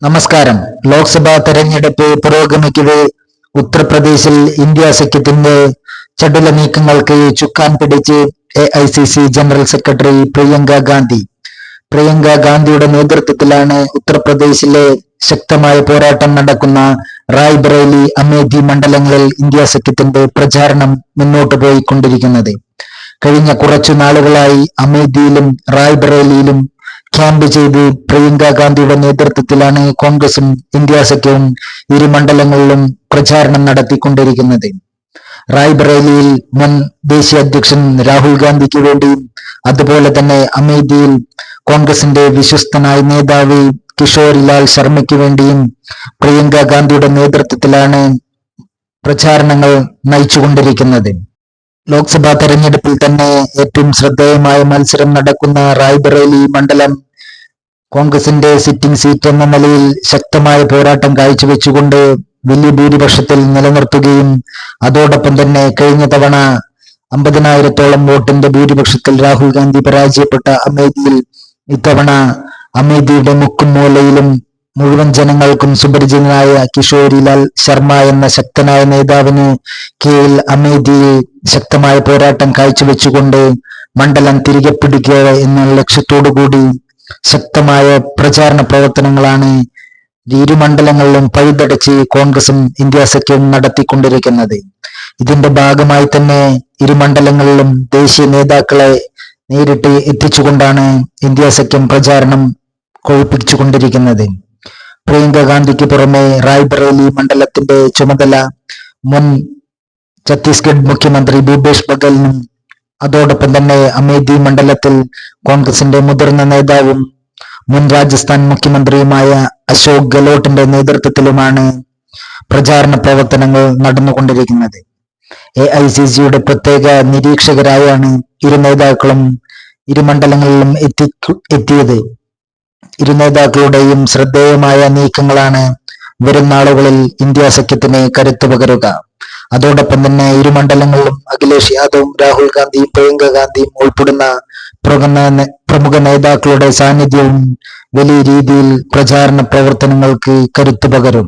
നമസ്കാരം. ലോക്സഭാ തെരഞ്ഞെടുപ്പ് പുരോഗമിക്കവെ ഉത്തർപ്രദേശിൽ ഇന്ത്യ സഖ്യത്തിന്റെ ചടുല നീക്കങ്ങൾക്ക് ചുക്കാൻ പിടിച്ച് AICC general secretary Priyanka Gandhi. Priyanka ഗാന്ധിയുടെ നേതൃത്വത്തിലാണ് ഉത്തർപ്രദേശിലെ ശക്തമായ പോരാട്ടം നടക്കുന്ന റായ്ബറേലി, അമേഠി മണ്ഡലങ്ങളിൽ ഇന്ത്യ സഖ്യത്തിന്റെ പ്രചാരണം മുന്നോട്ടു പോയിക്കൊണ്ടിരിക്കുന്നത്. കഴിഞ്ഞ കുറച്ചു നാളുകളായി അമേഠിയിലും റായ്ബറേലിയിലും ക്യാമ്പ് ചെയ്ത് പ്രിയങ്ക ഗാന്ധിയുടെ നേതൃത്വത്തിലാണ് കോൺഗ്രസും ഇന്ത്യ സഖ്യവും ഇരു മണ്ഡലങ്ങളിലും പ്രചാരണം നടത്തിക്കൊണ്ടിരിക്കുന്നത്. റായ്ബറേലിയിൽ മുൻ ദേശീയ അധ്യക്ഷൻ രാഹുൽ ഗാന്ധിക്ക് വേണ്ടിയും അതുപോലെ തന്നെ അമേഠിയിൽ കോൺഗ്രസിന്റെ വിശ്വസ്തനായ നേതാവ് കിഷോരിലാൽ ശർമ്മയ്ക്ക് വേണ്ടിയും പ്രിയങ്ക ഗാന്ധിയുടെ നേതൃത്വത്തിലാണ് പ്രചാരണങ്ങൾ നയിച്ചുകൊണ്ടിരിക്കുന്നത്. ലോക്സഭാ തെരഞ്ഞെടുപ്പിൽ തന്നെ ഏറ്റവും ശ്രദ്ധേയമായ മത്സരം നടക്കുന്ന റായ്ബറേലി മണ്ഡലം കോൺഗ്രസിന്റെ സിറ്റിംഗ് സീറ്റ് എന്ന നിലയിൽ ശക്തമായ പോരാട്ടം കാഴ്ചവെച്ചുകൊണ്ട് വലിയ ഭൂരിപക്ഷത്തിൽ നിലനിർത്തുകയും അതോടൊപ്പം തന്നെ കഴിഞ്ഞ തവണ 50,000-ഓളം വോട്ടിന്റെ ഭൂരിപക്ഷത്തിൽ രാഹുൽ ഗാന്ധി പരാജയപ്പെട്ട അമേഠിയിൽ ഇത്തവണ അമേഠിയുടെ മുക്കും മൂലയിലും മുഴുവൻ ജനങ്ങൾക്കും സുപരിചിതനായ കിഷോരിലാൽ ശർമ്മ എന്ന ശക്തനായ നേതാവിന് കീഴിൽ അമേഠിയിൽ ശക്തമായ പോരാട്ടം കാഴ്ചവെച്ചുകൊണ്ട് മണ്ഡലം തിരികെ പിടിക്കുക എന്ന ലക്ഷ്യത്തോടുകൂടി ശക്തമായ പ്രചാരണ പ്രവർത്തനങ്ങളാണ് ഇരു മണ്ഡലങ്ങളിലും പഴുതടച്ച് കോൺഗ്രസും ഇന്ത്യ സഖ്യവും നടത്തിക്കൊണ്ടിരിക്കുന്നത്. ഇതിന്റെ ഭാഗമായി തന്നെ ഇരു മണ്ഡലങ്ങളിലും ദേശീയ നേതാക്കളെ നേരിട്ട് എത്തിച്ചുകൊണ്ടാണ് ഇന്ത്യ സഖ്യം പ്രചാരണം കൊഴുപ്പിച്ചുകൊണ്ടിരിക്കുന്നത്. പ്രിയങ്ക ഗാന്ധിക്ക് പുറമെ റായ്ബറേലി മണ്ഡലത്തിന്റെ ചുമതല മുൻ ഛത്തീസ്ഗഡ് മുഖ്യമന്ത്രി ഭൂപേഷ് ബഗലിനും അതോടൊപ്പം തന്നെ അമേഠി മണ്ഡലത്തിൽ കോൺഗ്രസിന്റെ മുതിർന്ന നേതാവും മുൻ രാജസ്ഥാൻ മുഖ്യമന്ത്രിയുമായ അശോക് ഗെഹ്ലോട്ടിന്റെ നേതൃത്വത്തിലുമാണ് പ്രചാരണ പ്രവർത്തനങ്ങൾ നടന്നുകൊണ്ടിരിക്കുന്നത്. AICCയുടെ പ്രത്യേക നിരീക്ഷകരായാണ് ഇരു നേതാക്കളും ഇരു മണ്ഡലങ്ങളിലും എത്തിയത്. ഇരു നേതാക്കളുടെയും ശ്രദ്ധേയമായ നീക്കങ്ങളാണ് വരും നാളുകളിൽ ഇന്ത്യ സഖ്യത്തിന് കരുത്തു പകരുക. അതോടൊപ്പം തന്നെ ഇരു മണ്ഡലങ്ങളിലും അഖിലേഷ് യാദവും രാഹുൽ ഗാന്ധിയും പ്രിയങ്ക ഗാന്ധിയും ഉൾപ്പെടുന്ന പ്രമുഖ നേതാക്കളുടെ സാന്നിധ്യവും വലിയ രീതിയിൽ പ്രചാരണ പ്രവർത്തനങ്ങൾക്ക് കരുത്തു പകരും.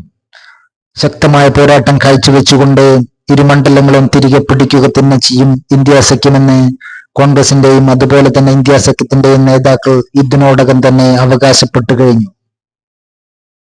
ശക്തമായ പോരാട്ടം കാഴ്ചവെച്ചുകൊണ്ട് ഇരു മണ്ഡലങ്ങളും തിരികെ പിടിക്കുക തന്നെ ചെയ്യും ഇന്ത്യ സഖ്യമെന്ന് കോൺഗ്രസിന്റെയും അതുപോലെ തന്നെ ഇന്ത്യ സഖ്യത്തിന്റെയും നേതാക്കൾ ഇതിനോടകം തന്നെ അവകാശപ്പെട്ടു കഴിഞ്ഞു.